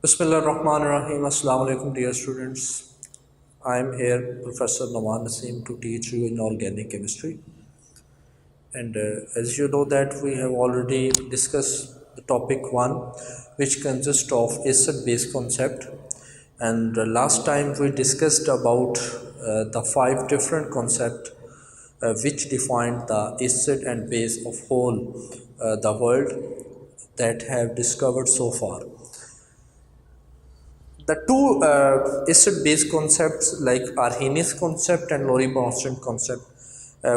Bismillahirrahmanirrahim. Assalamu alaikum, dear students. I am here, Professor Nawan Naseem, to teach you in organic chemistry. And as you know that we have already discussed the topic 1, which consists of acid-base concept. And last time we discussed about the 5 different concepts which defined the acid and base of whole the world that have discovered so far. The two acid-base concepts like Arrhenius concept and Lorentz concept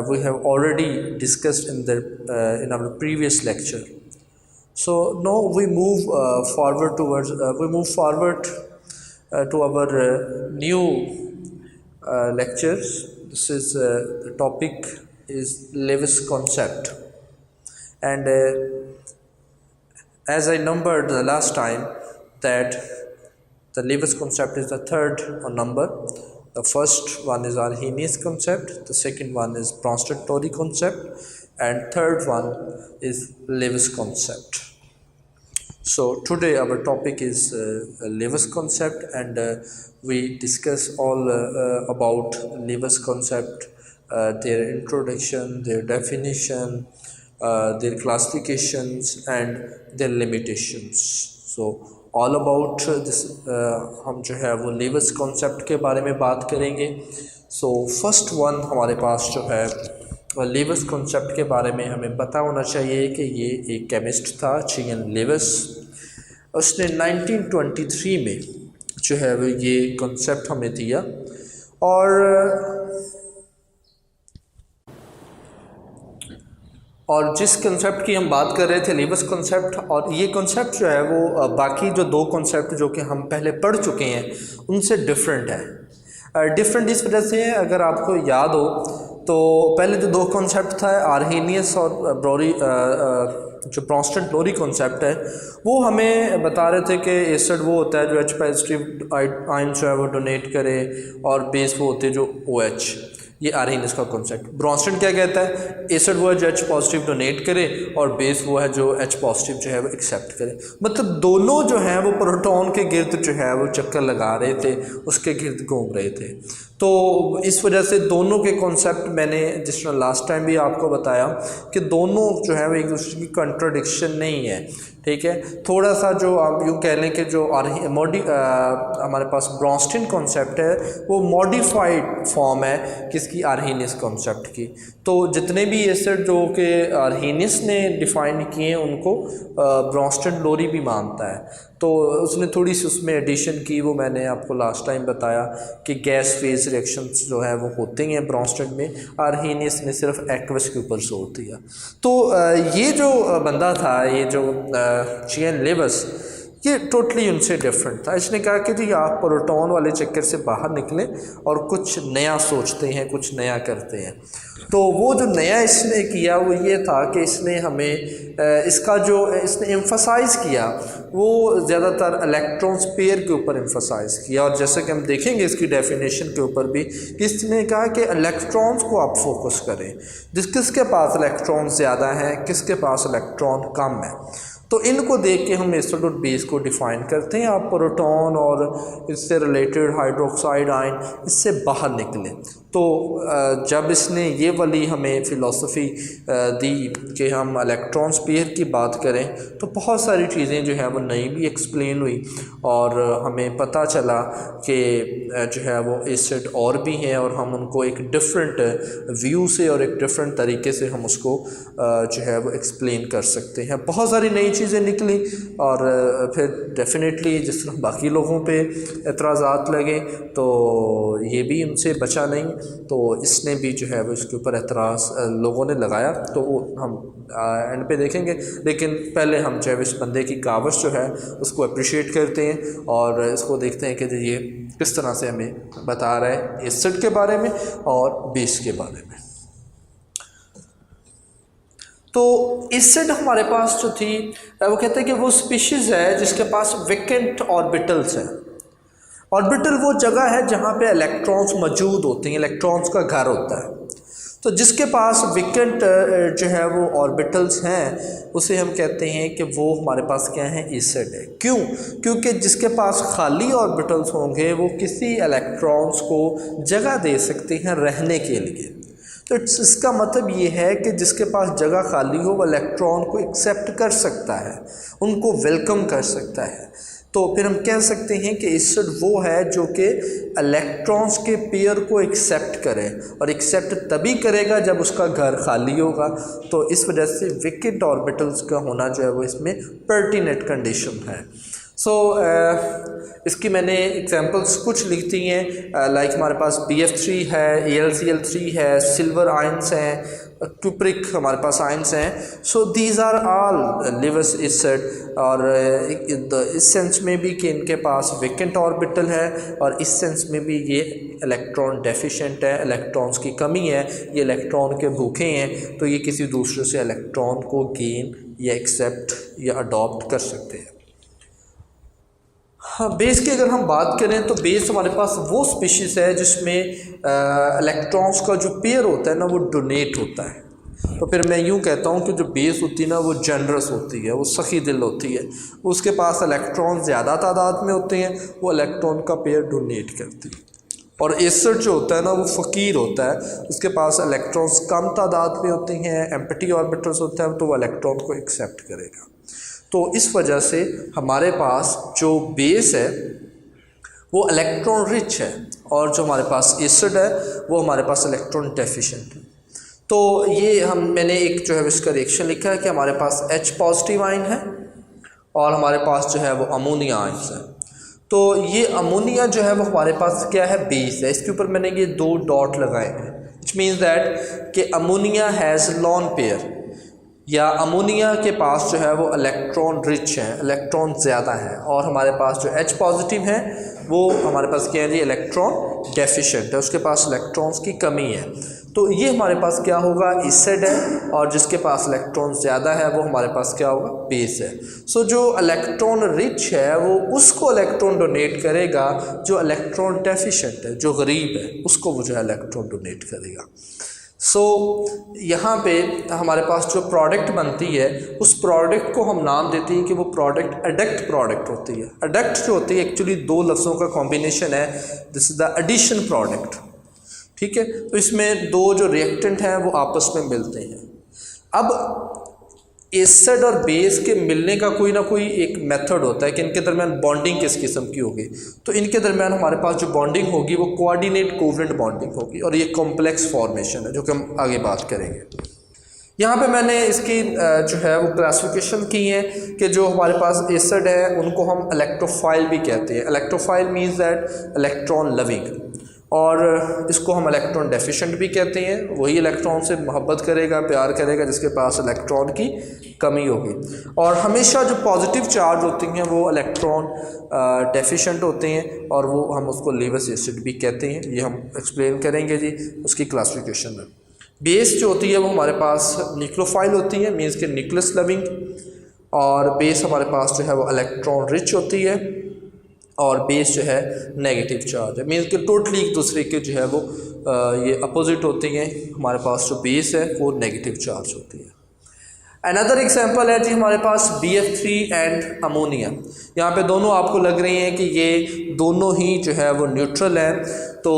we have already discussed in our previous lecture. So now we move forward to our new lectures. This is the topic is Lewis concept, and as I numbered the last time that the Lewis concept is the third number. The first one is Arrhenius concept, the second one is Bronsted-Lowry concept, and third one is Lewis concept. So today our topic is Lewis concept, and we discuss all about Lewis concept, their introduction, their definition, their classifications and their limitations. So all about this हम जो है वो Levi's concept के बारे में बात करेंगे. So first one हमारे पास जो है लेविस कॉन्सेप्ट के बारे में हमें पता होना चाहिए कि ये एक केमिस्ट था चियन लेविस. उसने 1923 में जो है वो ये कॉन्सेप्ट हमें दिया. और जिस कंसेप्ट की हम बात कर रहे थे लेविस कंसेप्ट, और ये कंसेप्ट जो है वो बाकी जो दो कंसेप्ट जो कि हम पहले पढ़ चुके हैं उनसे डिफरेंट है. डिफरेंट इस वजह से है, अगर आपको याद हो तो पहले जो दो कंसेप्ट था आर्हेनियस और जो ब्रॉन्स्टेड-लॉरी कॉन्सेप्ट है वो हमें बता रहे थे कि एसिड वो होता है जो H+ आयन जो है वो डोनेट करे और बेस वो होते हैं जो OH. ये आर्हेनियस का कॉन्सेप्ट. ब्रॉन्स्टेड क्या कहता है, एसिड वो है जो H+ डोनेट करे और बेस वो है जो H+ जो है वो एक्सेप्ट करे. मतलब दोनों जो है वो प्रोटॉन के गिर्द जो है वो चक्कर लगा रहे थे, उसके गिर्द घूम रहे थे. तो इस वजह से दोनों के कॉन्सेप्ट मैंने जिस तरह लास्ट टाइम भी आपको बताया कि दोनों जो है वो एक दूसरे की कंट्राडिक्शन नहीं है. ठीक है, थोड़ा सा जो आप यूँ कह लें कि जो हमारे पास ब्रॉन्स्टेड कॉन्सेप्ट है वो मॉडिफाइड फॉर्म है किसकी, आर्हेनियस कॉन्सेप्ट की. तो जितने भी एसिड जो कि आर्हेनियस ने डिफ़ाइन किए हैं उनको ब्रॉन्स्टेड-लॉरी भी मानता है. तो उसने थोड़ी सी उसमें एडिशन की, वो मैंने आपको लास्ट टाइम बताया कि गैस फेज रिएक्शंस जो है वो होते हैं ब्रॉन्स्टेड में. आर्हेनियस ने सिर्फ एक्वस के ऊपर जोर दिया. तो ये जो बंदा था, ये जो चियन लेविस, ये टोटली उनसे डिफरेंट था. इसने कहा कि जी आप प्रोटॉन वाले चक्कर से बाहर निकलें और कुछ नया सोचते हैं, कुछ नया करते हैं. तो वो जो नया इसने किया वो ये था कि इसने हमें इसका जो इसने एम्फसाइज़ किया वो ज़्यादातर इलेक्ट्रॉन्स पेयर के ऊपर एम्फसाइज़ किया. और जैसे कि हम देखेंगे इसकी डेफिनेशन के ऊपर भी कि इसने कहा कि इलेक्ट्रॉन्स को आप फोकस करें, किसके पास इलेक्ट्रॉन ज़्यादा हैं, किसके पास इलेक्ट्रॉन कम है. तो इनको देख के हम एसिड और बेस को डिफ़ाइन करते हैं. आप प्रोटॉन और इससे रिलेटेड हाइड्रोक्साइड आयन इससे बाहर निकलें. तो जब इसने ये वाली हमें फ़िलासफ़ी दी कि हम इलेक्ट्रॉन्स पेयर की बात करें तो बहुत सारी चीज़ें जो है वो नई भी एक्सप्लेन हुई और हमें पता चला कि जो है वो एसिड और भी हैं और हम उनको एक डिफरेंट व्यू से और एक डिफरेंट तरीके से हम उसको जो है वो एक्सप्लेन कर सकते हैं. बहुत सारी नई चीज़ें निकली और फिर डेफिनेटली जिस तरह बाकी लोगों पे एतराज़ात लगे तो ये भी उनसे बचा नहीं. तो इसने भी जो है वो इसके ऊपर एतराज़ लोगों ने लगाया, तो वो हम एंड पे देखेंगे. लेकिन पहले हम जो है इस बंदे की कावश जो है उसको अप्रिशिएट करते हैं और इसको देखते हैं कि ये किस तरह से हमें बता रहा है एसिड के बारे में और बेस के बारे में. तो एसिड हमारे पास जो थी वो कहते हैं कि वो स्पीशीज़ है जिसके पास वेकेंट ऑर्बिटल्स हैं. ऑर्बिटल वो जगह है जहाँ पे इलेक्ट्रॉन्स मौजूद होते हैं, इलेक्ट्रॉन्स का घर होता है. तो जिसके पास वेकेंट जो है वो ऑर्बिटल्स हैं उसे हम कहते हैं कि वो हमारे पास क्या है, एसिड है। क्यों? क्योंकि जिसके पास खाली ऑर्बिटल्स होंगे वो किसी इलेक्ट्रॉन्स को जगह दे सकते हैं रहने के लिए। तो इसका मतलब ये है कि जिसके पास जगह खाली हो वो इलेक्ट्रॉन को एक्सेप्ट कर सकता है, उनको वेलकम कर सकता है। तो फिर हम कह सकते हैं कि एसिड वो है जो कि इलेक्ट्रॉन्स के पेयर को एक्सेप्ट करे, और एक्सेप्ट तभी करेगा जब उसका घर खाली होगा। तो इस वजह से वेकेंट ऑर्बिटल्स का होना जो है वो इसमें पर्टिनेंट कंडीशन है। इसकी मैंने एग्जांपल्स कुछ लिख दी हैं, लाइक हमारे पास BF3 है, AlCl3 है, सिल्वर आयंस हैं, क्यूप्रिक हमारे पास आयंस हैं। So these are all Lewis acid, और इस सेंस में भी कि इनके पास वेकेंट ऑर्बिटल है, और इस सेंस में भी ये इलेक्ट्रॉन डेफिशिएंट है, इलेक्ट्रॉन्स की कमी है, ये इलेक्ट्रॉन के भूखे हैं, तो ये किसी दूसरे से इलेक्ट्रॉन को गेन या एक्सेप्ट या अडॉप्ट कर सकते हैं। हाँ, बेस की अगर हम बात करें तो बेस हमारे पास वो स्पीशीज़ है जिसमें इलेक्ट्रॉन्स का जो पेयर होता है ना वो डोनेट होता है। तो फिर मैं यूँ कहता हूँ कि जो बेस होती है ना वो जनरस होती है, वो सखी दिल होती है, उसके पास इलेक्ट्रॉन ज़्यादा तादाद में होते हैं, वो इलेक्ट्रॉन का पेयर डोनेट करती है। और एसिड जो होता है ना वो फ़कीर होता है, उसके पास इलेक्ट्रॉन्स कम तादाद में होते हैं, एम्प्टी ऑर्बिटल्स होते हैं, तो वो इलेक्ट्रॉन को एक्सेप्ट करेगा। तो इस वजह से हमारे पास जो बेस है वो इलेक्ट्रॉन रिच है, और जो हमारे पास एसिड है वो हमारे पास इलेक्ट्रॉन डेफिशिएंट है। तो ये मैंने एक जो है इसका रिएक्शन लिखा है कि हमारे पास H पॉजिटिव आयन है और हमारे पास जो है वो अमोनिया आयन्स है। तो ये अमोनिया जो है वो हमारे पास क्या है, बेस है। इसके ऊपर मैंने ये 2 डॉट लगाए हैं, विच मीन्स दैट कि अमोनिया हैज़ लॉन पेयर, या अमोनिया के पास जो है वो इलेक्ट्रॉन रिच है, इलेक्ट्रॉन ज़्यादा है, और हमारे पास जो H पॉजिटिव है वो हमारे पास क्या है जी, इलेक्ट्रॉन डेफिशिएंट है, उसके पास इलेक्ट्रॉन्स की कमी है। तो ये हमारे पास क्या होगा, एसिड है, और जिसके पास इलेक्ट्रॉन ज़्यादा है वो हमारे पास क्या होगा, बेस है। सो जो इलेक्ट्रॉन रिच है वो उसको इलेक्ट्रॉन डोनेट करेगा, जो इलेक्ट्रॉन डेफिशिएंट है, जो गरीब है, उसको वो जो है इलेक्ट्रॉन डोनेट करेगा। सो यहाँ पे हमारे पास जो प्रोडक्ट बनती है उस प्रोडक्ट को हम नाम देते हैं कि वो प्रोडक्ट एडक्ट प्रोडक्ट होती है। एडक्ट जो होती है एक्चुअली 2 लफ्ज़ों का कॉम्बिनेशन है, this is the addition product, ठीक है। तो इसमें 2 जो रिएक्टेंट हैं वो आपस में मिलते हैं। अब एसिड और बेस के मिलने का कोई ना कोई एक मेथड होता है कि इनके दरमियान बॉन्डिंग किस किस्म की होगी। तो इनके दरमियान हमारे पास जो बॉन्डिंग होगी वो कोऑर्डिनेट कोवलेंट बॉन्डिंग होगी, और ये कॉम्प्लेक्स फॉर्मेशन है जो कि हम आगे बात करेंगे। यहाँ पे मैंने इसकी जो है वो क्लासिफिकेशन की है कि जो हमारे पास एसिड है उनको हम इलेक्ट्रोफाइल भी कहते हैं। Electrophile means that electron loving, और इसको हम इलेक्ट्रॉन डेफिशिएंट भी कहते हैं। वही इलेक्ट्रॉन से मोहब्बत करेगा, प्यार करेगा जिसके पास इलेक्ट्रॉन की कमी होगी। और हमेशा जो पॉजिटिव चार्ज होती हैं वो इलेक्ट्रॉन डेफिशिएंट होते हैं, और वो हम उसको लीवस एसिड भी कहते हैं। ये हम एक्सप्लेन करेंगे जी उसकी क्लासिफिकेशन में। बेस जो होती है वो हमारे पास न्यूक्लियोफाइल होती है, मीन्स के न्यूक्लियस लविंग, और बेस हमारे पास जो है वो इलेक्ट्रॉन रिच होती है, और बेस जो है नेगेटिव चार्ज है, मीन्स कि टोटली एक दूसरे के जो है वो ये अपोजिट होती हैं। हमारे पास जो बेस है वो नेगेटिव चार्ज होती है। अनदर एग्जांपल है जी हमारे पास BF3 एंड अमोनिया। यहाँ पे दोनों आपको लग रही हैं कि ये दोनों ही जो है वो न्यूट्रल है। तो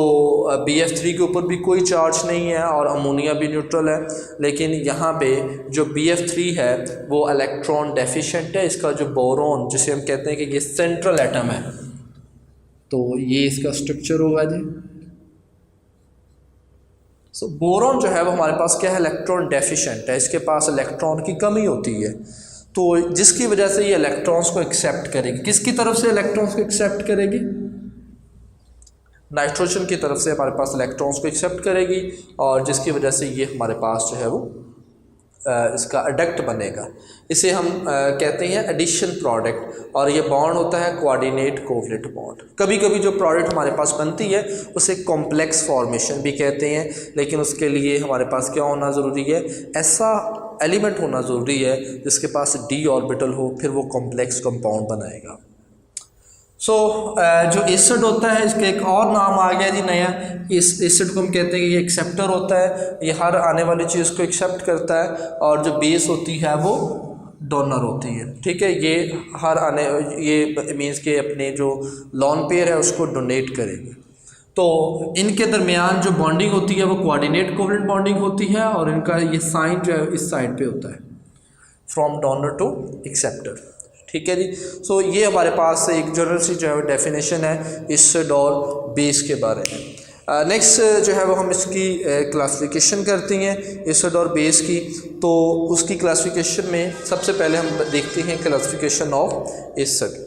BF3 के ऊपर भी कोई चार्ज नहीं है और अमोनिया भी न्यूट्रल है, लेकिन यहाँ पे जो BF3 है वो इलेक्ट्रॉन डेफिशिएंट है। इसका जो बोरॉन जिसे हम कहते हैं कि ये सेंट्रल एटम है, तो ये इसका स्ट्रक्चर होगा जी। सो बोरॉन जो है वो हमारे पास क्या है, इलेक्ट्रॉन डेफिशिएंट है, इसके पास इलेक्ट्रॉन की कमी होती है। तो जिसकी वजह से ये इलेक्ट्रॉन्स को एक्सेप्ट करेगी। किसकी तरफ से इलेक्ट्रॉन्स को एक्सेप्ट करेगी? नाइट्रोजन की तरफ से हमारे पास इलेक्ट्रॉन्स को एक्सेप्ट करेगी, और जिसकी वजह से ये हमारे पास जो है वो इसका एडक्ट बनेगा। इसे हम कहते हैं एडिशन प्रोडक्ट, और ये बॉन्ड होता है कोऑर्डिनेट कोवलेंट बॉन्ड। कभी कभी जो प्रोडक्ट हमारे पास बनती है उसे कॉम्प्लेक्स फॉर्मेशन भी कहते हैं, लेकिन उसके लिए हमारे पास क्या होना ज़रूरी है, ऐसा एलिमेंट होना ज़रूरी है जिसके पास d ऑर्बिटल हो, फिर वो कॉम्प्लेक्स कंपाउंड बनाएगा। जो एसिड होता है इसका एक और नाम आ गया जी नया, इस एसिड को हम कहते हैं कि ये एक्सेप्टर होता है, ये हर आने वाली चीज़ को एक्सेप्ट करता है, और जो बेस होती है वो डोनर होती है। ठीक है, ये हर आने ये मीन्स के अपने जो लॉन पेयर है उसको डोनेट करेंगे। तो इनके दरमियान जो बॉन्डिंग होती है वो कोऑर्डिनेट कोवेलेंट बॉन्डिंग होती है, और इनका ये साइन जो है इस साइड पे होता है, फ्रॉम डोनर टू एक्सेप्टर। ठीक है जी। सो ये हमारे पास एक जनरल सी जो है डेफिनेशन है एसिड और बेस के बारे में। नेक्स्ट जो है वो हम इसकी क्लासिफिकेशन करते हैं एसिड और बेस की। तो उसकी क्लासिफिकेशन में सबसे पहले हम देखते हैं classification of acid.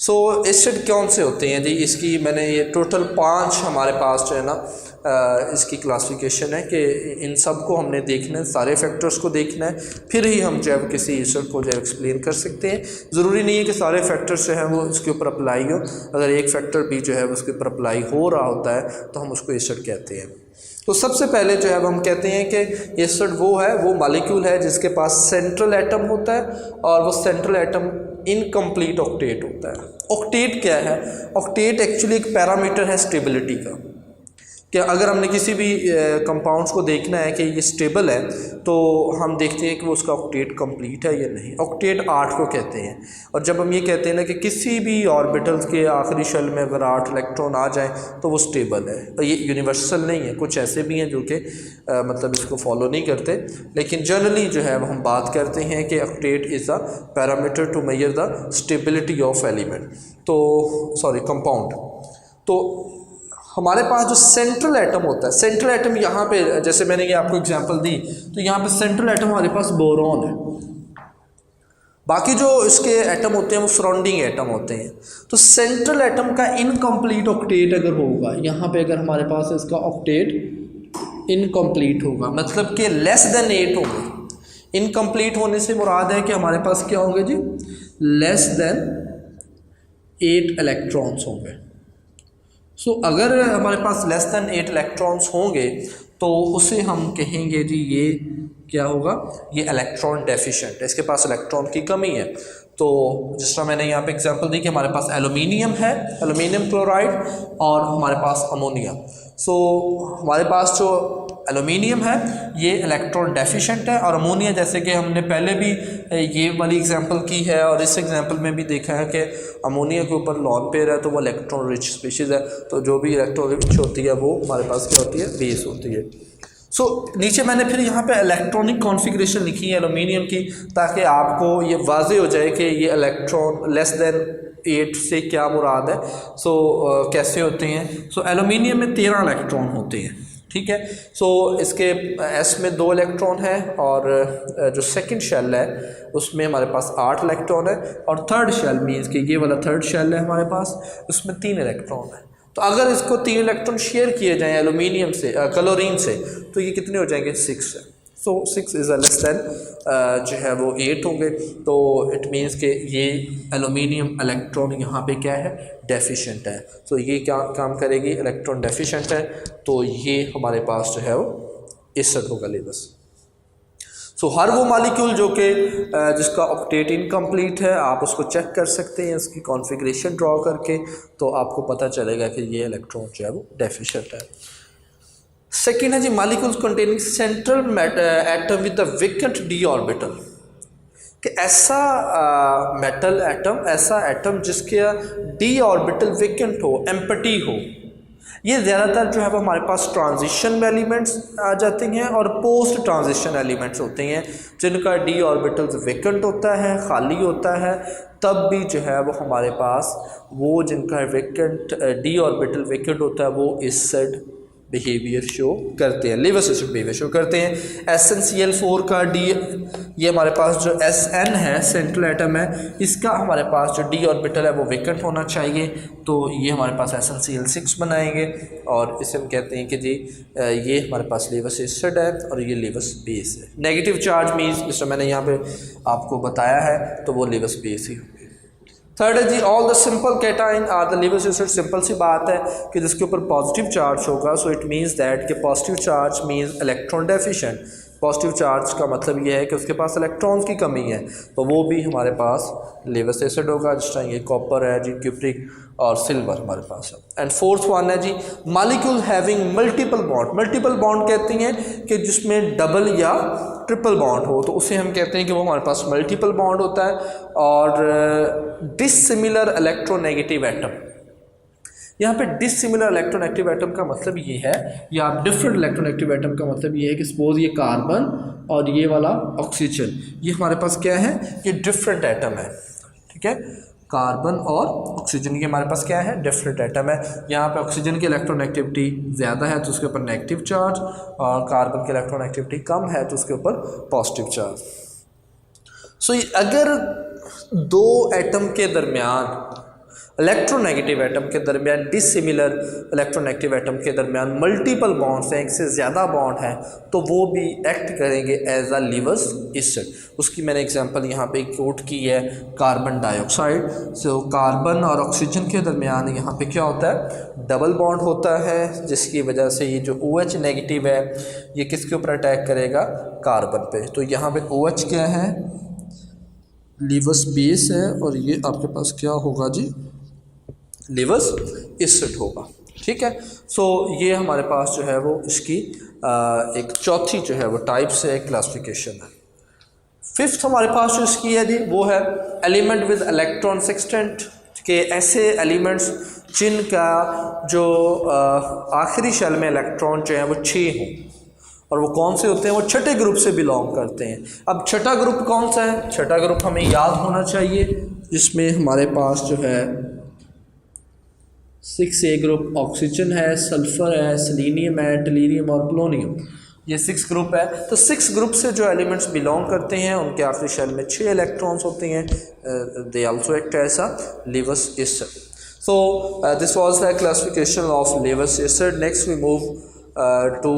So acid कौन से होते हैं जी, इसकी मैंने ये टोटल 5 हमारे पास जो है ना इसकी क्लासिफिकेशन है कि इन सब को हमने देखना है, सारे फैक्टर्स को देखना है, फिर ही हम जो है किसी एसिड को जो है एक्सप्लेन कर सकते हैं। ज़रूरी नहीं है कि सारे फैक्टर्स जो हैं वो इसके ऊपर अप्लाई हो, अगर एक फैक्टर भी जो है उसके ऊपर अप्लाई हो रहा होता है तो हम उसको एसिड कहते हैं। तो सबसे पहले जो है हम कहते हैं कि एसिड वो मॉलिक्यूल है जिसके पास सेंट्रल एटम होता है, और वो सेंट्रल एटम इनकम्प्लीट ऑक्टेट होता है। ऑक्टेट क्या है? ऑक्टेट एक्चुअली एक पैरामीटर है स्टेबिलिटी का, कि अगर हमने किसी भी कंपाउंड्स को देखना है कि ये स्टेबल है तो हम देखते हैं कि वो उसका ऑक्टेट कंप्लीट है या नहीं। ऑक्टेट 8 को कहते हैं, और जब हम ये कहते हैं ना कि किसी भी ऑर्बिटल्स के आखिरी शेल में अगर 8 इलेक्ट्रॉन आ जाए तो वो स्टेबल है। और ये यूनिवर्सल नहीं है, कुछ ऐसे भी हैं जो कि मतलब इसको फॉलो नहीं करते, लेकिन जनरली जो है हम बात करते हैं कि octet is a parameter to measure the stability of element, तो सॉरी कंपाउंड। तो हमारे पास जो सेंट्रल एटम होता है, सेंट्रल एटम यहाँ पे जैसे मैंने ये आपको एग्जांपल दी, तो यहाँ पे सेंट्रल एटम हमारे पास बोरॉन है, बाकी जो इसके एटम होते हैं वो सराउंडिंग एटम होते हैं। तो सेंट्रल एटम का इनकम्प्लीट ऑक्टेट अगर होगा, यहाँ पे अगर हमारे पास इसका ऑक्टेट इनकम्प्लीट होगा, मतलब कि लेस देन 8 होंगे। इनकम्प्लीट होने से मुराद है कि हमारे पास क्या होंगे जी, लेस देन 8 इलेक्ट्रॉन्स होंगे। सो अगर हमारे पास लेस दैन 8 इलेक्ट्रॉन्स होंगे तो उसे हम कहेंगे जी ये क्या होगा, ये इलेक्ट्रॉन डेफिशिएंट है, इसके पास इलेक्ट्रॉन की कमी है। तो जिस तरह मैंने यहाँ पे एग्जांपल दी कि हमारे पास एल्यूमिनियम है, एल्यूमिनियम क्लोराइड, और हमारे पास अमोनिया। सो हमारे पास जो एल्यूमिनियम है ये इलेक्ट्रॉन डेफिशिएंट है, और अमोनिया जैसे कि हमने पहले भी ये वाली एग्जांपल की है और इस एग्जांपल में भी देखा है कि अमोनिया के ऊपर लॉन पेयर है तो वो इलेक्ट्रॉन रिच स्पीशीज़ है। तो जो भी इलेक्ट्रॉन रिच होती है वो हमारे पास क्या होती है, बेस होती है। सो नीचे मैंने फिर यहाँ पे इलेक्ट्रॉनिक कॉन्फ़िगरेशन लिखी है एल्यूमिनियम की, ताकि आपको ये वाज़ेह हो जाए कि ये इलेक्ट्रॉन लेस देन 8 से क्या मुराद है। कैसे होते हैं। एल्यूमिनियम में 13 इलेक्ट्रॉन होते हैं, ठीक है। इसके एस में 2 इलेक्ट्रॉन है, और जो सेकंड शेल है उसमें हमारे पास 8 इलेक्ट्रॉन है, और थर्ड शेल मीन्स कि ये वाला थर्ड शेल है हमारे पास, उसमें 3 इलेक्ट्रॉन है। तो अगर इसको 3 इलेक्ट्रॉन शेयर किए जाएँ एल्यूमिनियम से, क्लोरीन से, तो ये कितने हो जाएंगे, 6 है। 6 इज़ लेस दैन जो है वो 8 होंगे। तो इट मीन्स कि ये एल्यूमिनियम इलेक्ट्रॉन यहाँ पे क्या है, डेफिशिएंट है। ये क्या काम करेगी, इलेक्ट्रॉन डेफिशिएंट है, तो ये हमारे पास जो है वो एसिड होगा लेवस। हर वो मॉलिक्यूल जो कि जिसका ऑक्टेट इनकम्प्लीट है, आप उसको चेक कर सकते हैं इसकी कॉन्फ़िगरेशन ड्रॉ करके, तो आपको पता चलेगा कि ये इलेक्ट्रॉन जो है वो डेफिशिएंट है। सेकेंड है जी molecules containing central atom with the vacant D orbital, कि ऐसा मेटल एटम, ऐसा एटम जिसके डी ऑर्बिटल वेकेंट हो, एम्प्टी हो। ये ज़्यादातर जो है वो हमारे पास ट्रांजिशन एलिमेंट्स आ जाते हैं और पोस्ट ट्रांजिशन एलिमेंट्स होते हैं, जिनका डी ऑर्बिटल्स वेकेंट होता है, खाली होता है। तब भी जो है वो हमारे पास वो जिनका वेकेंट डी ऑर्बिटल वेकेंट होता है वो एसिड बिहेवियर शो करते हैं, लेवस एसिड बिहेवियर शो करते हैं। SnCl4 का डी, ये हमारे पास जो Sn है सेंट्रल एटम है, इसका हमारे पास जो डी ऑर्बिटल है वो वेकेंट होना चाहिए, तो ये हमारे पास SnCl6 बनाएंगे, और इसे हम कहते हैं कि जी ये हमारे पास लेवस एसिड है और ये लेवस बेस है। नेगेटिव चार्ज मीन्स जिस मैंने यहाँ पे आपको बताया है तो वो लेवस बेस ही होगी। थर्ड है जी all the simple cation are the Lewis acid. Simple सी बात है कि जिसके ऊपर पॉजिटिव चार्ज होगा, सो इट मीन्स दैट कि positive charge means electron deficient, positive charge का मतलब ये है कि उसके पास इलेक्ट्रॉन्स की कमी है, तो वो भी हमारे पास लीवस एसिड होगा। जिस तरह ये कॉपर है जी, क्यूप्रिक और सिल्वर हमारे पास है। एंड फोर्थ वन है जी molecule having multiple bond. Multiple bond कहते हैं कि जिसमें डबल या ट्रिपल बॉन्ड हो, तो उसे हम कहते हैं कि वो हमारे पास मल्टीपल बॉन्ड होता है। और डिसिमिलर इलेक्ट्रोनेगेटिव एटम, यहाँ पे डिसिमिलर इलेक्ट्रोनेगेटिव एटम का मतलब ये है, या डिफरेंट इलेक्ट्रोनेगेटिव एटम का मतलब ये है कि सपोज ये कार्बन और ये वाला ऑक्सीजन, ये हमारे पास क्या है, ये डिफरेंट एटम है, ठीक है। कार्बन और ऑक्सीजन के हमारे पास क्या है, डिफरेंट एटम है। यहाँ पे ऑक्सीजन की इलेक्ट्रोनेगेटिविटी ज़्यादा है तो उसके ऊपर नेगेटिव चार्ज, और कार्बन की इलेक्ट्रोनेगेटिविटी कम है तो उसके ऊपर पॉजिटिव चार्ज। सो अगर दो एटम के दरमियान, इलेक्ट्रोनेगेटिव एटम के दरमियान डिसिमिलर इलेक्ट्रोनेगेटिव एटम के दरमियान मल्टीपल बॉन्ड्स हैं, एक से ज़्यादा बॉन्ड हैं, तो वो भी एक्ट करेंगे एज अ लीवस एसिड। उसकी मैंने एग्जांपल यहाँ पे कोट की है, कार्बन डाइऑक्साइड। सो कार्बन और ऑक्सीजन के दरमियान यहाँ पे क्या होता है, डबल बॉन्ड होता है, जिसकी वजह से ये जो OH नेगेटिव है ये किसके ऊपर अटैक करेगा, कार्बन पे। तो यहाँ पे OH क्या है, लीवस बेस है, और ये आपके पास क्या होगा जी, लीवस एसिड होगा, ठीक है। सो ये हमारे पास जो है वो इसकी एक चौथी जो है वो टाइप से क्लासिफिकेशन है। फिफ्थ हमारे पास जो इसकी है जी वो है एलिमेंट विद इलेक्ट्रॉन सेक्सटेंट, के ऐसे एलिमेंट्स जिनका जो आखिरी शेल में इलेक्ट्रॉन जो है वो 6 हों, और वो कौन से होते हैं, वो छठे ग्रुप से बिलोंग करते हैं। अब छठा ग्रुप कौन सा है, छठा ग्रुप हमें याद होना चाहिए, जिसमें हमारे पास जो है 6A ग्रुप ऑक्सीजन है, सल्फर है, सेलेनियम है, टेलीरियम और पोलोनियम, ये 6 ग्रुप है। तो 6 ग्रुप से जो एलिमेंट्स बिलोंग करते हैं उनके आखिरी शेल में 6 इलेक्ट्रॉन्स होते हैं, they also act as a Lewis acid. So this was the classification of Lewis acid. Next we move to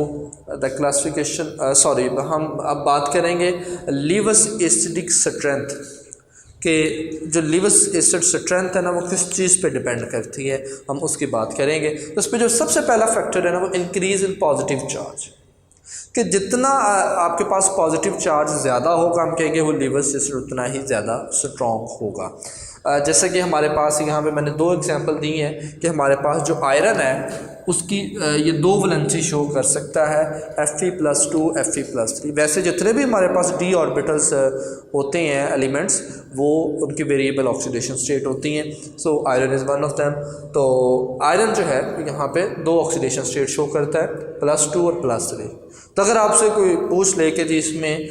the classification, sorry हम अब बात करेंगे लीवस एसिडिक स्ट्रेंथ, कि जो लीवस एसिड स्ट्रेंथ है ना वो किस चीज़ पे डिपेंड करती है, हम उसकी बात करेंगे। तो उस पर जो सबसे पहला फैक्टर है ना वो इंक्रीज़ इन पॉजिटिव चार्ज, कि जितना आपके पास पॉजिटिव चार्ज ज़्यादा होगा हम कहेंगे वो लीवस एसिड उतना ही ज़्यादा स्ट्रॉन्ग होगा। जैसे कि हमारे पास यहाँ पे मैंने 2 एग्जांपल दी हैं कि हमारे पास जो आयरन है उसकी ये 2 वैलेंसी शो कर सकता है, Fe+2 Fe+3। वैसे जितने भी हमारे पास d ऑर्बिटल्स होते हैं एलिमेंट्स, वो उनकी वेरिएबल ऑक्सीडेशन स्टेट होती हैं। So iron is one of them. तो आयरन जो है यहाँ पे 2 ऑक्सीडेशन स्टेट शो करता है, +2 और +3। तो अगर आपसे कोई पूछ ले कि जी इसमें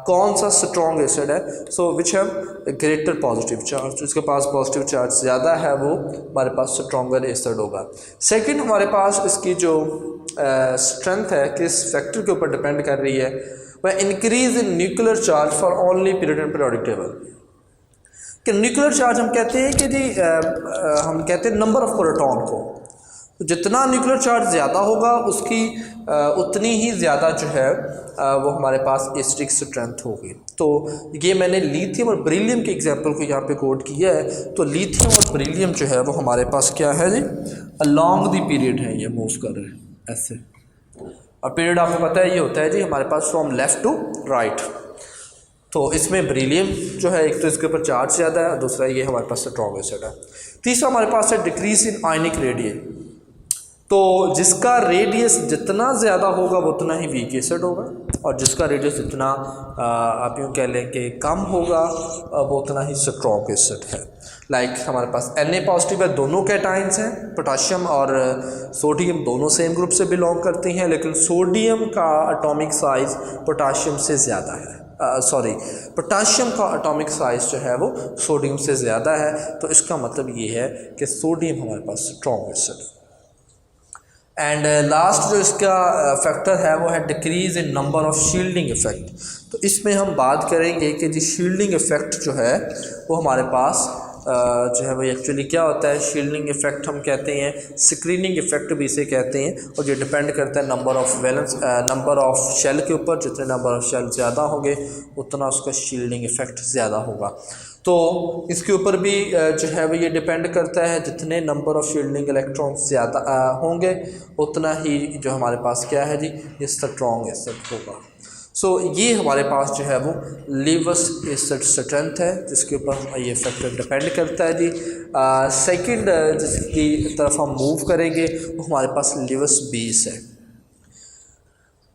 कौन सा स्ट्रॉन्ग एसिड है, so which have greater positive charge, जिसके पास पॉजिटिव चार्ज ज़्यादा है वो हमारे पास स्ट्रॉन्गर एसिड होगा। सेकंड हमारे पास इसकी जो स्ट्रेंथ है किस फैक्टर के ऊपर डिपेंड कर रही है, वह increase in nuclear charge for only period in periodic table. कि न्यूक्लियर चार्ज हम कहते हैं कि जी हम कहते हैं नंबर ऑफ प्रोटॉन को, तो जितना न्यूक्लियर चार्ज ज़्यादा होगा उसकी उतनी ही ज़्यादा जो है वो हमारे पास एसिडिक स्ट्रेंथ होगी। तो ये मैंने लिथियम और बेरिलियम के एग्जांपल को यहाँ पे कोड किया है। तो लिथियम और बेरिलियम जो है वो हमारे पास क्या है जी, अलॉन्ग द पीरियड है, ये मूव कर रहे हैं ऐसे, और पीरियड आपको पता है ये होता है जी हमारे पास फ्रॉम लेफ़्ट टू राइट। तो इसमें बेरिलियम जो है एक तो इसके ऊपर चार्ज ज़्यादा है, दूसरा ये हमारे पास स्ट्रॉन्ग एसिड है। तीसरा हमारे पास है डिक्रीज इन आयनिक रेडियस, तो जिसका रेडियस जितना ज़्यादा होगा वो उतना ही वीक एसिड होगा, और जिसका रेडियस जितना आप यूँ कह लें कि कम होगा वो उतना ही स्ट्रॉन्ग एसिड है। लाइक हमारे पास Na पॉजिटिव है, दोनों कैटाइंस हैं, पोटाशियम और सोडियम दोनों सेम ग्रुप से बिलोंग करते हैं, लेकिन सोडियम का एटॉमिक साइज़ पोटाशियम से ज़्यादा है, पोटाशियम का एटॉमिक साइज़ जो है वो सोडियम से ज़्यादा है। तो इसका मतलब ये है कि सोडियम हमारे पास स्ट्रॉन्ग एसिड है। एंड लास्ट जो इसका फैक्टर है वो है decrease in number of shielding effect. तो इसमें हम बात करेंगे कि जी शील्डिंग इफ़ेक्ट जो है वो हमारे पास जो है वो एक्चुअली क्या होता है, शील्डिंग इफेक्ट हम कहते हैं, स्क्रीनिंग इफेक्ट भी इसे कहते हैं, और ये डिपेंड करता है नंबर ऑफ शेल के ऊपर। जितने नंबर ऑफ शेल ज़्यादा होंगे उतना उसका शील्डिंग इफेक्ट ज़्यादा होगा। तो इसके ऊपर भी जो है वो ये डिपेंड करता है, जितने नंबर ऑफ शील्डिंग इलेक्ट्रॉन्स ज़्यादा होंगे उतना ही जो हमारे पास क्या है जी, ये स्ट्रॉन्ग एसिड होगा। सो ये हमारे पास जो है वो लीवस एसिड स्ट्रेंथ है, जिसके ऊपर ये फैक्टर डिपेंड करता है जी। सेकंड जिसकी तरफ हम मूव करेंगे वो हमारे पास लीवस बेस है।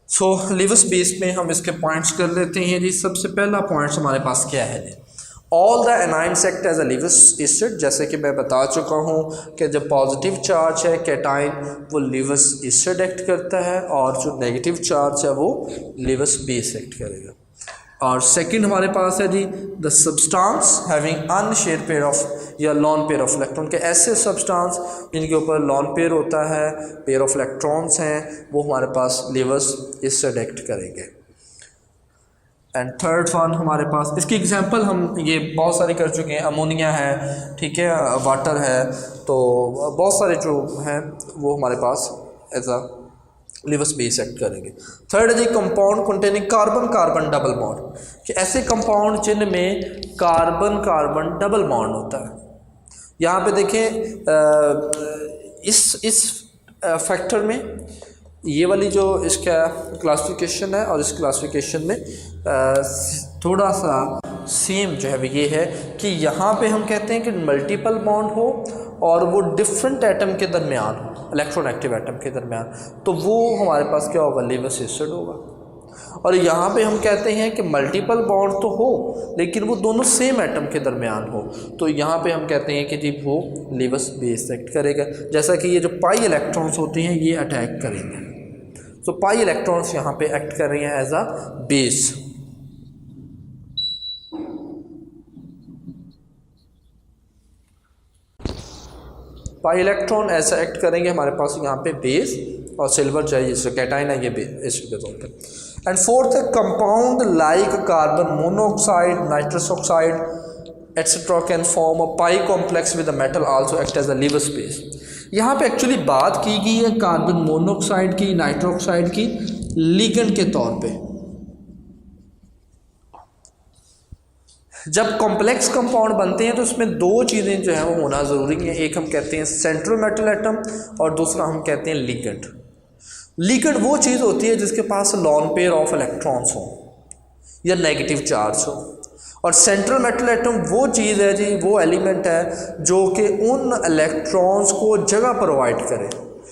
सो लीवस बेस में हम इसके पॉइंट्स कर लेते हैं जी। सबसे पहला पॉइंट्स हमारे पास क्या है जी, all the anions act as a Lewis acid. जैसे कि मैं बता चुका हूँ कि जब पॉजिटिव चार्ज है कैटाइन वो लीवस एसिड एक्ट करता है, और जो नेगेटिव चार्ज है वो लीवस बेस एक्ट करेगा। और सेकंड हमारे पास है जी the substance having unshared pair of या लॉन पेयर ऑफ इलेक्ट्रॉन, के ऐसे सब्सटेंस जिनके ऊपर लॉन पेयर होता है, पेयर ऑफ इलेक्ट्रॉन्स हैं, वो हमारे पास लीवस एसिड एक्ट करेंगे। एंड थर्ड वन हमारे पास, इसकी एग्जांपल हम ये बहुत सारे कर चुके हैं, अमोनिया है, ठीक है, वाटर है, तो बहुत सारे जो हैं वो हमारे पास as a Lewis base act करेंगे। थर्ड है जी compound containing carbon carbon double bond, कि ऐसे कंपाउंड जिनमें कार्बन कार्बन डबल बॉन्ड होता है। यहाँ पे देखें इस फैक्टर में ये वाली जो इसका क्लासिफिकेशन है और इस क्लासिफिकेशन में थोड़ा सा सेम जो है ये है कि यहाँ पे हम कहते हैं कि मल्टीपल बॉन्ड हो और वो डिफरेंट एटम के दरमियान हो, इलेक्ट्रॉन एक्टिव एटम के दरमियान, तो वो हमारे पास क्या होगा, लीवस एसिड होगा। और यहाँ पे हम कहते हैं कि मल्टीपल बॉन्ड तो हो लेकिन वो दोनों सेम एटम के दरमियान हो, तो यहाँ पे हम कहते हैं कि जी वो लीवस बेस एक्ट करेगा। जैसा कि ये जो पाई इलेक्ट्रॉन्स होती हैं ये अटैक करेंगे, तो पाई इलेक्ट्रॉन्स यहाँ पे एक्ट कर रही हैं as a base. Pi electron ऐसा एक्ट करेंगे हमारे पास यहाँ पे बेस, और सिल्वर चाहिए जिससे कैटाइन है ये एसिड के तौर पर। एंड फोर्थ है compound like carbon monoxide, nitrous oxide etcetera can form a pi complex with a metal also act as a Lewis base. यहाँ पे एक्चुअली बात की गई है कार्बन मोनोऑक्साइड की, नाइट्रस ऑक्साइड की लिगेंड के तौर पे। जब कॉम्प्लेक्स कंपाउंड बनते हैं तो उसमें दो चीज़ें जो है वो होना ज़रूरी है, एक हम कहते हैं सेंट्रल मेटल एटम और दूसरा हम कहते हैं लिगेंड। लिगेंड वो चीज़ होती है जिसके पास लॉन पेयर ऑफ इलेक्ट्रॉन्स हो या नेगेटिव चार्ज हो, और सेंट्रल मेटल एटम वो चीज़ है जी, वो एलिमेंट है जो कि उन इलेक्ट्रॉन्स को जगह प्रोवाइड करे,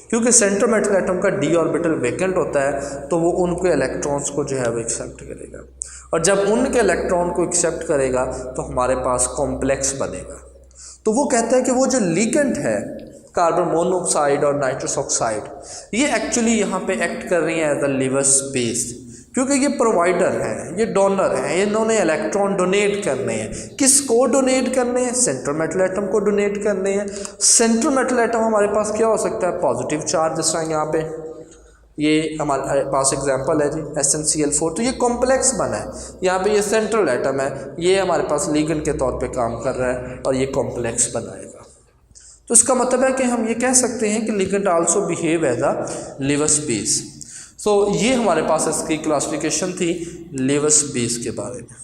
क्योंकि सेंट्रल मेटल एटम का डी ऑर्बिटल वेकेंट होता है तो वो उनके इलेक्ट्रॉन्स को जो है वो एक्सेप्ट करेगा, और जब उनके इलेक्ट्रॉन को एक्सेप्ट करेगा तो हमारे पास कॉम्प्लेक्स बनेगा। तो वो कहता है कि वो जो लिगेंड है कार्बन मोनोऑक्साइड और नाइट्रस ऑक्साइड, ये एक्चुअली यहाँ पे एक्ट कर रही हैं एज अ लीवस बेस, क्योंकि ये प्रोवाइडर हैं, ये डोनर हैं, इन्होंने इलेक्ट्रॉन डोनेट करने हैं। किसको डोनेट करने हैं? सेंट्रल मेटल एटम को डोनेट करने हैं। सेंट्रल मेटल एटम हमारे पास क्या हो सकता है? पॉजिटिव चार्ज, जिस तरह यहाँ पे ये हमारे पास एग्जांपल है जी SnCl4, तो ये कॉम्प्लेक्स बना है, यहाँ पे ये सेंट्रल एटम है, ये हमारे पास लिगेंड के तौर पे काम कर रहा है और ये कॉम्प्लेक्स बनाएगा। तो इसका मतलब है कि हम ये कह सकते हैं कि ligand also behave as a Lewis base. So ये हमारे पास इसकी क्लासिफिकेशन थी लीवस बेस के बारे में।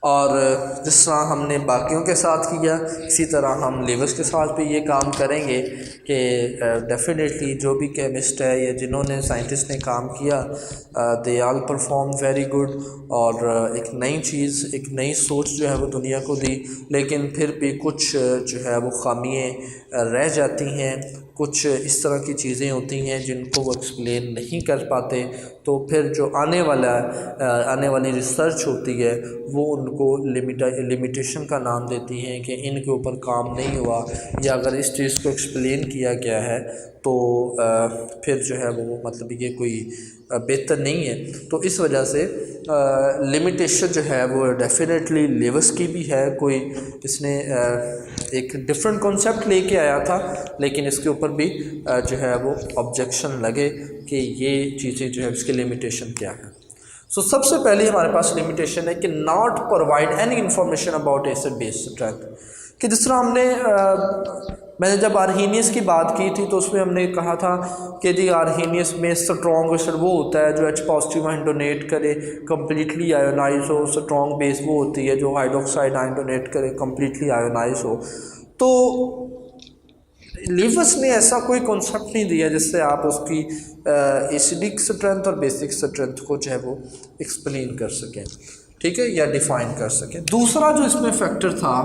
और जिस तरह हमने बाकियों के साथ किया इसी तरह हम लीवस के साथ भी ये काम करेंगे कि डेफिनेटली जो भी केमिस्ट है या जिन्होंने साइंटिस्ट ने काम किया they all perform very good, और एक नई चीज़, एक नई सोच जो है वो दुनिया को दी, लेकिन फिर भी कुछ जो है वो खामियाँ रह जाती हैं, कुछ इस तरह की चीज़ें होती हैं जिनको वो एक्सप्लेन नहीं कर पाते, तो फिर जो आने वाली रिसर्च होती है वो उनको लिमिटेशन का नाम देती हैं कि इनके ऊपर काम नहीं हुआ, या अगर इस चीज़ को एक्सप्लेन किया गया है तो फिर जो है वो मतलब ये कोई बेहतर नहीं है। तो इस वजह से लिमिटेशन जो है वो डेफिनेटली लीवस की भी है। कोई इसने एक डिफरेंट कॉन्सेप्ट लेके आया था, लेकिन इसके ऊपर भी जो है वो ऑब्जेक्शन लगे कि ये चीज़ें जो है इसकी लिमिटेशन क्या है। सो सबसे पहले हमारे पास लिमिटेशन है कि not provide any information about acid base strength. कि जिस तरह मैंने जब आर्हीनियस की बात की थी तो उसमें हमने कहा था कि जी आर्हीनियस में स्ट्रॉन्ग एसिड वो होता है जो H पॉजिटिव आयन डोनेट करे कम्प्लीटली आयोनाइज हो, स्ट्रॉन्ग बेस वो होती है जो हाइड्रोक्साइड आयन डोनेट करे कम्प्लीटली आयोनाइज हो। तो लिवस ने ऐसा कोई कॉन्सेप्ट नहीं दिया जिससे आप उसकी एसिडिक स्ट्रेंथ और बेसिक स्ट्रेंथ को जो है वो एक्सप्लेन कर सकें, ठीक है, या डिफाइन कर सकें। दूसरा जो इसमें फैक्टर था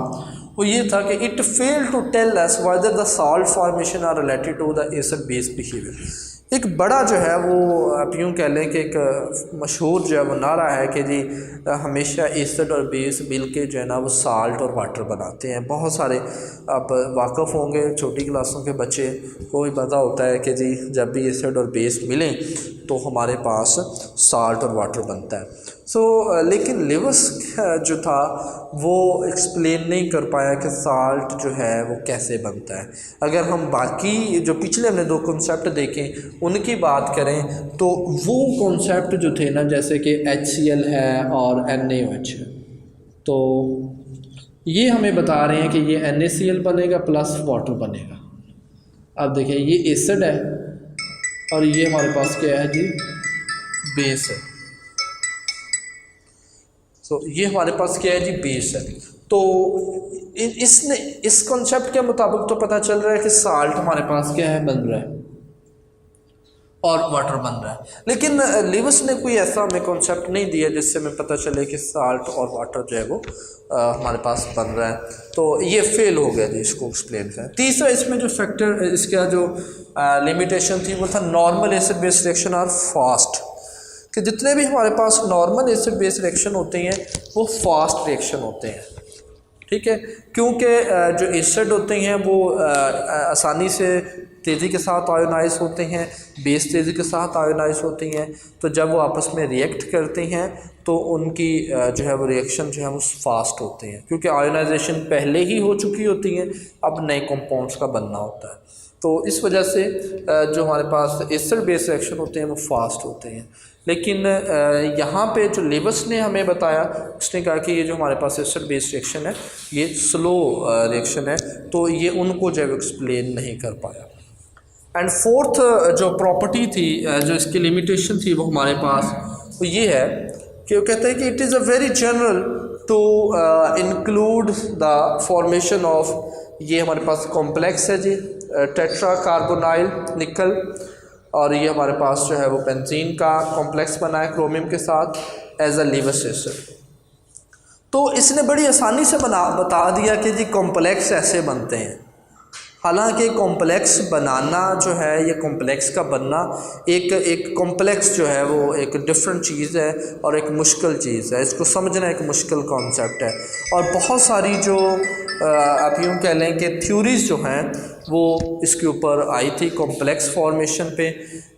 वो ये था कि it fail to tell us whether the salt formation are related to the acid base behaviour. एक बड़ा जो है वो आप यूँ कह लें कि एक मशहूर जो है वो नारा है कि जी हमेशा एसिड और बेस मिल के जो है ना वो साल्ट और वाटर बनाते हैं। बहुत सारे आप वाक़फ़ होंगे, छोटी क्लासों के बच्चे को भी पता होता है कि जी जब भी एसिड और बेस मिलें तो हमारे पास साल्ट और वाटर बनता है। लेकिन लिवस जो था वो एक्सप्लेन नहीं कर पाया कि साल्ट जो है वो कैसे बनता है। अगर हम बाकी जो पिछले हमने दो कॉन्सेप्ट देखें उनकी बात करें तो वो कॉन्सेप्ट जो थे ना, जैसे कि HCl है और NaOH है, तो ये हमें बता रहे हैं कि ये NaCl बनेगा प्लस वाटर बनेगा। अब देखिए ये एसिड है और ये हमारे पास क्या है जी, बेस है। ये हमारे पास क्या है जी, बेस है। तो इसने इस कॉन्सेप्ट के मुताबिक तो पता चल रहा है कि साल्ट हमारे पास क्या है, बन रहा है और वाटर बन रहा है। लेकिन लिवस ने कोई ऐसा हमें कॉन्सेप्ट नहीं दिया जिससे हमें पता चले कि साल्ट और वाटर जो है वो हमारे पास बन रहा है। तो ये फेल हो गया जी इसको एक्सप्लेन करें। तीसरा इसमें जो फैक्टर, इसका जो लिमिटेशन थी वो था normal acid base reaction are fast. कि जितने भी हमारे पास नॉर्मल एसिड बेस रिएक्शन होते हैं वो फास्ट रिएक्शन होते हैं, ठीक है, क्योंकि जो एसिड होते हैं वो आसानी से तेज़ी के साथ आयोनाइज होते हैं, बेस तेज़ी के साथ आयोनाइज होती हैं। तो जब वो आपस में रिएक्ट करते हैं तो उनकी जो है वो रिएक्शन जो है वो फास्ट होते हैं, क्योंकि आयोनाइजेशन पहले ही हो चुकी होती है, अब नए कंपाउंड्स का बनना होता है। तो इस वजह से जो हमारे पास एसिड बेस रिएक्शन होते हैं वो फास्ट होते हैं। लेकिन यहाँ पे जो लिवस ने हमें बताया, उसने कहा कि ये जो हमारे पास एसिड बेस रिएक्शन है ये स्लो रिएक्शन है, तो ये उनको जो है एक्सप्लेन नहीं कर पाया। एंड फोर्थ जो प्रॉपर्टी थी, जो इसकी लिमिटेशन थी वो हमारे पास वो ये है कि वो कहते हैं कि it is a very general to include the formation of, ये हमारे पास कॉम्प्लेक्स है जी, टेट्रा कार्बोनाइल निकल, और ये हमारे पास जो है वो बेंजीन का कॉम्प्लेक्स बना है क्रोमियम के साथ एज अ लिवस एसिड। तो इसने बड़ी आसानी से बता दिया कि जी कॉम्प्लेक्स ऐसे बनते हैं। हालांकि कॉम्प्लेक्स बनाना जो है, ये कॉम्प्लेक्स का बनना एक कॉम्प्लेक्स जो है वो एक डिफरेंट चीज़ है और एक मुश्किल चीज़ है, इसको समझना एक मुश्किल कॉन्सेप्ट है। और बहुत सारी जो आप यूँ कह लें कि थ्योरीज़ जो हैं वो इसके ऊपर आई थी कॉम्प्लेक्स फॉर्मेशन पे।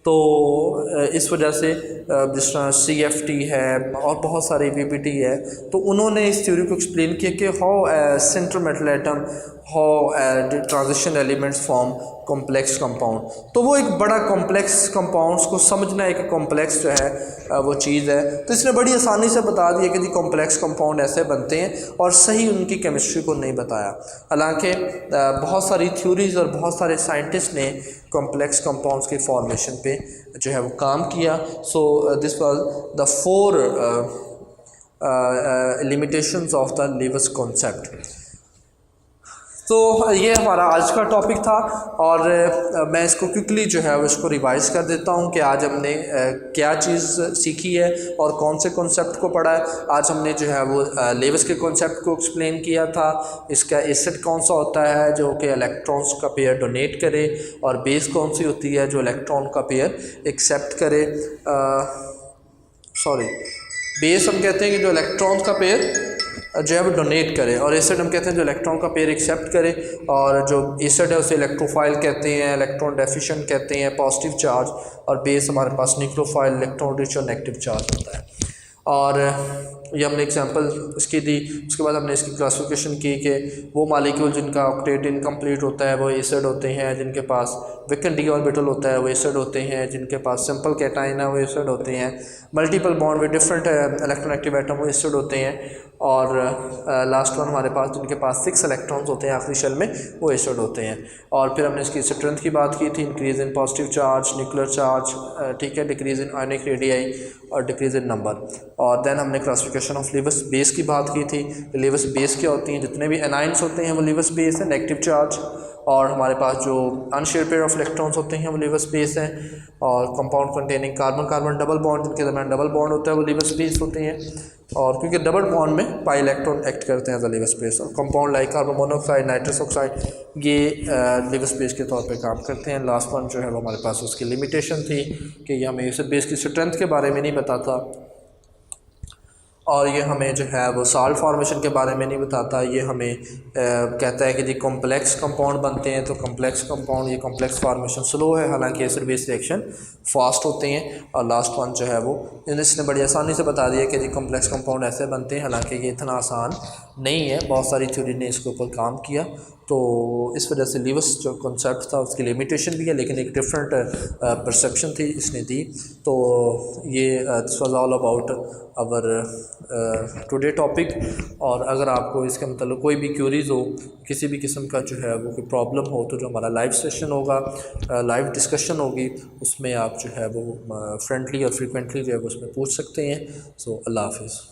तो इस वजह से जिस तरह CFT है और बहुत सारी VPT है, तो उन्होंने इस थ्योरी को एक्सप्लेन किया कि how centre metal atom, how transition elements form complex compound. तो वो एक बड़ा कॉम्प्लेक्स कंपाउंड्स को समझना एक कॉम्प्लेक्स जो है वो चीज़ है। तो इसने बड़ी आसानी से बता दिया कि जी कॉम्प्लेक्स कंपाउंड ऐसे बनते हैं, और सही उनकी केमिस्ट्री को नहीं बताया। हालांकि बहुत सारी थ्योरीज और बहुत सारे साइंटिस्ट ने कॉम्प्लेक्स कंपाउंड्स के फॉर्मेशन पे जो है वो काम किया। सो this was the 4 limitations of the lives concept. तो ये हमारा आज का टॉपिक था, और मैं इसको क्विकली जो है इसको रिवाइज कर देता हूँ कि आज हमने क्या चीज़ सीखी है और कौन से कॉन्सेप्ट को पढ़ा है। आज हमने जो है वो लिवस के कॉन्सेप्ट को एक्सप्लेन किया था। इसका एसिड कौन सा होता है जो कि इलेक्ट्रॉन्स का पेयर डोनेट करे, और बेस कौन सी होती है जो इलेक्ट्रॉन का पेयर एक्सेप्ट करे। बेस हम कहते हैं कि जो इलेक्ट्रॉन का पेयर जो है वो डोनेट करे, और एसिड हम कहते हैं जो इलेक्ट्रॉन का पेयर एक्सेप्ट करे। और जो एसिड है उसे इलेक्ट्रोफाइल कहते हैं, इलेक्ट्रॉन डेफिशिएंट कहते हैं, पॉजिटिव चार्ज, और बेस हमारे पास न्यूक्लियोफाइल, इलेक्ट्रॉन रिच और नेगेटिव चार्ज होता है। और ये हमने एग्जांपल इसकी दी। उसके बाद हमने इसकी क्लासिफिकेशन की कि वो मालिक्यूल जिनका ऑक्टेट इनकम्प्लीट होता है वो एसिड होते हैं, जिनके पास वैकेंट डी ऑर्बिटल होता है वो एसिड होते हैं, जिनके पास सिंपल कैटाइन है वो एसिड होते हैं, multiple bond with different electronegative atom वो एसिड होते हैं, और लास्ट वन हमारे पास जिनके पास 6 इलेक्ट्रॉन्स होते हैं आखिरी शेल में वो एसिड होते हैं। और फिर हमने इसकी स्ट्रेंथ की बात की थी, increase in positive charge, nuclear charge, ठीक है, डिक्रीज इन आयनिक रेडियाई और डिक्रीज इन नंबर। और देन हमने क्लासिफिकेशन ऑफ लीवस बेस की बात की थी। लीवस बेस क्या होती हैं, जितने भी एनाइंस होते हैं वो लीवस बेस है, नेगेटिव चार्ज, और हमारे पास जो अनशेयर्ड पेयर ऑफ इलेक्ट्रॉन्स होते हैं वो लीवस बेस हैं, और compound containing carbon carbon double bond जिनके दरमियान डबल बॉन्ड होता है वो लीवस बेस होते हैं, और क्योंकि डबल बॉन्ड में पाई इलेक्ट्रॉन एक्ट करते हैं एज अ लीवस बेस। और compound like carbon monoxide, nitrous oxide ये लीवस बेस के तौर पे काम करते हैं। लास्ट वन जो है वो हमारे पास उसकी लिमिटेशन थी कि ये हमें एसिड बेस की स्ट्रेंथ के बारे में नहीं बताता, और ये हमें जो है वो साल्ट फॉर्मेशन के बारे में नहीं बताता। ये हमें कहता है कि जी कॉम्प्लेक्स कंपाउंड बनते हैं, तो कॉम्प्लेक्स कंपाउंड ये कॉम्प्लेक्स फॉर्मेशन स्लो है, हालांकि एसिड बेस रिएक्शन फास्ट होते हैं। और लास्ट वन जो है वो इसने बड़ी आसानी से बता दिया कि जी कॉम्प्लेक्स कंपाउंड ऐसे बनते हैं, हालांकि ये इतना आसान नहीं है, बहुत सारी थ्योरी ने इसके ऊपर काम किया। तो इस वजह से लीवस जो कॉन्सेप्ट था उसकी लिमिटेशन भी है, लेकिन एक डिफरेंट परसेप्शन थी इसने दी। तो ये this was all about our today topic. और अगर आपको इसके मतलब कोई भी क्यूरीज़ हो, किसी भी किस्म का जो है वो कोई प्रॉब्लम हो, तो जो हमारा लाइव सेशन होगा, लाइव डिस्कशन होगी, उसमें आप जो है वो फ्रेंडली और फ्रीक्वेंटली जो है वो उसमें पूछ सकते हैं। सो अल्लाह हाफिज़।